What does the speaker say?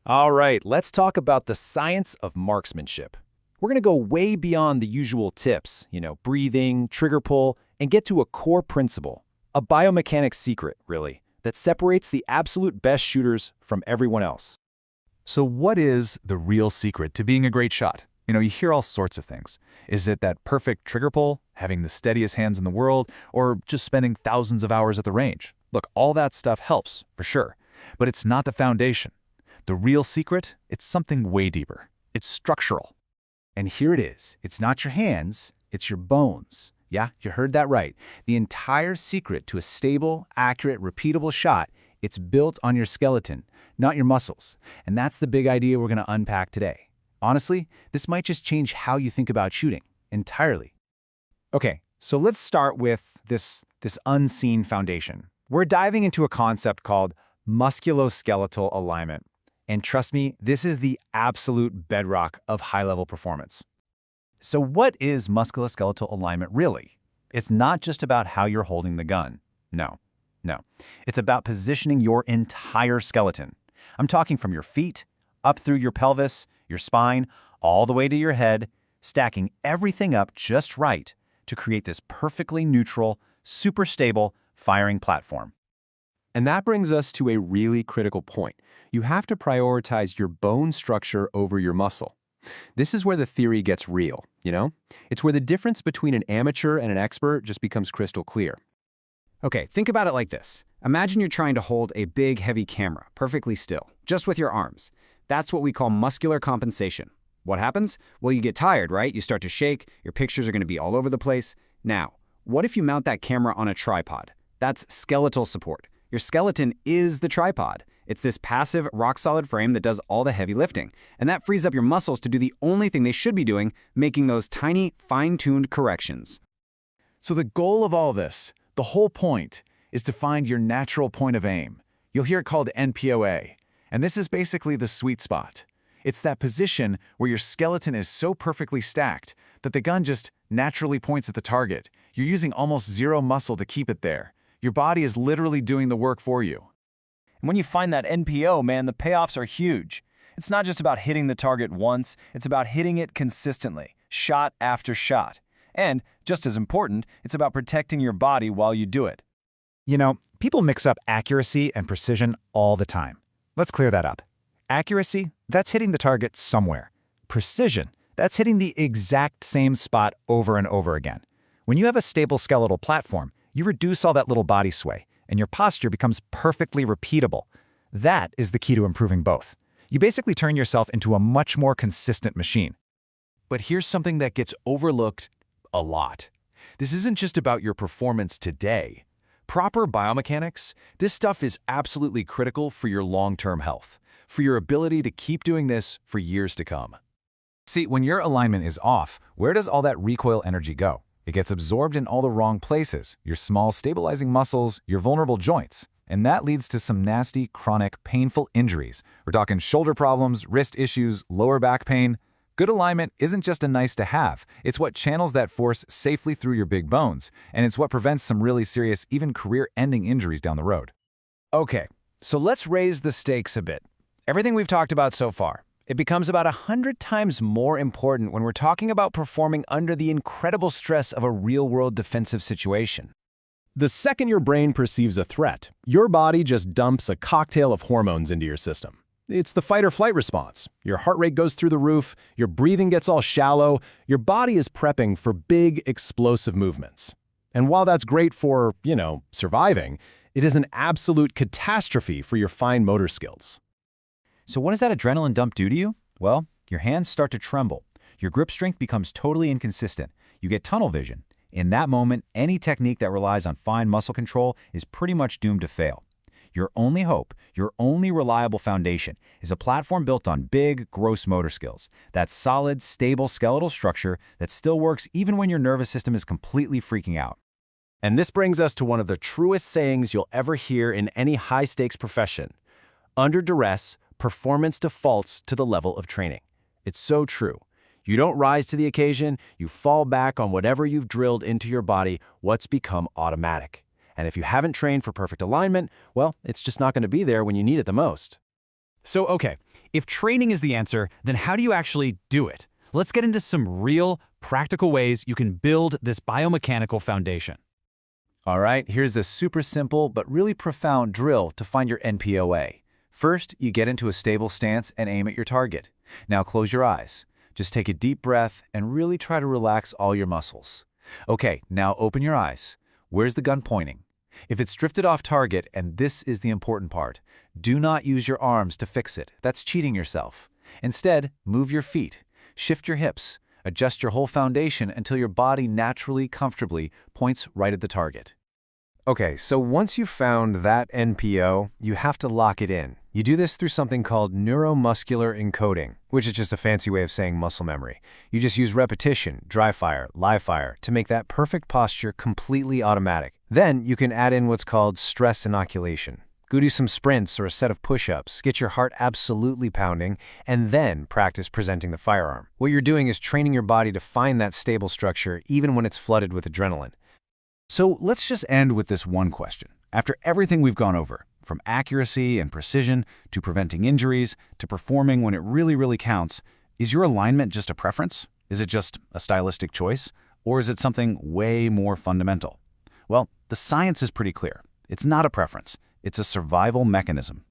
All right, let's talk about the science of marksmanship. We're going to go way beyond the usual tips, breathing, trigger pull, and get to a core principle, a biomechanics secret, really, that separates the absolute best shooters from everyone else. So what is the real secret to being a great shot? You hear all sorts of things. Is it that perfect trigger pull, having the steadiest hands in the world, or just spending thousands of hours at the range? Look, all that stuff helps, for sure, but it's not the foundation. The real secret, it's something way deeper. It's structural. And here it is. It's not your hands, it's your bones. Yeah, you heard that right. The entire secret to a stable, accurate, repeatable shot, it's built on your skeleton, not your muscles. And that's the big idea we're going to unpack today. Honestly, this might just change how you think about shooting entirely. Okay, so let's start with this unseen foundation. We're diving into a concept called musculoskeletal alignment. And trust me, this is the absolute bedrock of high-level performance. So what is musculoskeletal alignment really? It's not just about how you're holding the gun. No. It's about positioning your entire skeleton. I'm talking from your feet, up through your pelvis, your spine, all the way to your head, stacking everything up just right to create this perfectly neutral, super stable firing platform. And that brings us to a really critical point. You have to prioritize your bone structure over your muscle. This is where the theory gets real, It's where the difference between an amateur and an expert just becomes crystal clear. Okay, think about it like this. Imagine you're trying to hold a big, heavy camera perfectly still, just with your arms. That's what we call muscular compensation. What happens? Well, you get tired, right? You start to shake, your pictures are going to be all over the place. Now, what if you mount that camera on a tripod? That's skeletal support. Your skeleton is the tripod. It's this passive, rock-solid frame that does all the heavy lifting. And that frees up your muscles to do the only thing they should be doing, making those tiny, fine-tuned corrections. So the goal of all this, the whole point, is to find your natural point of aim. You'll hear it called NPOA. And this is basically the sweet spot. It's that position where your skeleton is so perfectly stacked that the gun just naturally points at the target. You're using almost zero muscle to keep it there. Your body is literally doing the work for you. And when you find that NPO, man, the payoffs are huge. It's not just about hitting the target once, it's about hitting it consistently, shot after shot. And, just as important, it's about protecting your body while you do it. People mix up accuracy and precision all the time. Let's clear that up. Accuracy, that's hitting the target somewhere. Precision, that's hitting the exact same spot over and over again. When you have a stable skeletal platform, you reduce all that little body sway, and your posture becomes perfectly repeatable. That is the key to improving both. You basically turn yourself into a much more consistent machine. But here's something that gets overlooked a lot. This isn't just about your performance today. Proper biomechanics, this stuff is absolutely critical for your long-term health, for your ability to keep doing this for years to come. See, when your alignment is off, where does all that recoil energy go? It gets absorbed in all the wrong places, your small stabilizing muscles, your vulnerable joints. And that leads to some nasty, chronic, painful injuries. We're talking shoulder problems, wrist issues, lower back pain. Good alignment isn't just a nice to have. It's what channels that force safely through your big bones. And it's what prevents some really serious, even career-ending injuries down the road. Okay, so let's raise the stakes a bit. Everything we've talked about so far, it becomes about 100 times more important when we're talking about performing under the incredible stress of a real-world defensive situation. The second your brain perceives a threat, your body just dumps a cocktail of hormones into your system. It's the fight-or-flight response. Your heart rate goes through the roof, your breathing gets all shallow, your body is prepping for big, explosive movements. And while that's great for, surviving, it is an absolute catastrophe for your fine motor skills. So what does that adrenaline dump do to you? Well, your hands start to tremble. Your grip strength becomes totally inconsistent. You get tunnel vision. In that moment, any technique that relies on fine muscle control is pretty much doomed to fail. Your only hope, your only reliable foundation, is a platform built on big, gross motor skills. That solid, stable skeletal structure that still works even when your nervous system is completely freaking out. And this brings us to one of the truest sayings you'll ever hear in any high-stakes profession. Under duress, performance defaults to the level of training. It's so true. You don't rise to the occasion, you fall back on whatever you've drilled into your body, what's become automatic. And if you haven't trained for perfect alignment, well, it's just not going to be there when you need it the most. So, okay, if training is the answer, then how do you actually do it? Let's get into some real, practical ways you can build this biomechanical foundation. All right, here's a super simple but really profound drill to find your NPOA. First, you get into a stable stance and aim at your target. Now close your eyes. Just take a deep breath and really try to relax all your muscles. Okay, now open your eyes. Where's the gun pointing? If it's drifted off target, and this is the important part, do not use your arms to fix it. That's cheating yourself. Instead, move your feet, shift your hips, adjust your whole foundation until your body naturally, comfortably points right at the target. Okay, so once you've found that NPO, you have to lock it in. You do this through something called neuromuscular encoding, which is just a fancy way of saying muscle memory. You just use repetition, dry fire, live fire, to make that perfect posture completely automatic. Then you can add in what's called stress inoculation. Go do some sprints or a set of push-ups, get your heart absolutely pounding, and then practice presenting the firearm. What you're doing is training your body to find that stable structure even when it's flooded with adrenaline. So let's just end with this one question. After everything we've gone over, from accuracy and precision to preventing injuries to performing when it really counts, is your alignment just a preference? Is it just a stylistic choice? Or is it something way more fundamental? Well, the science is pretty clear. It's not a preference. It's a survival mechanism.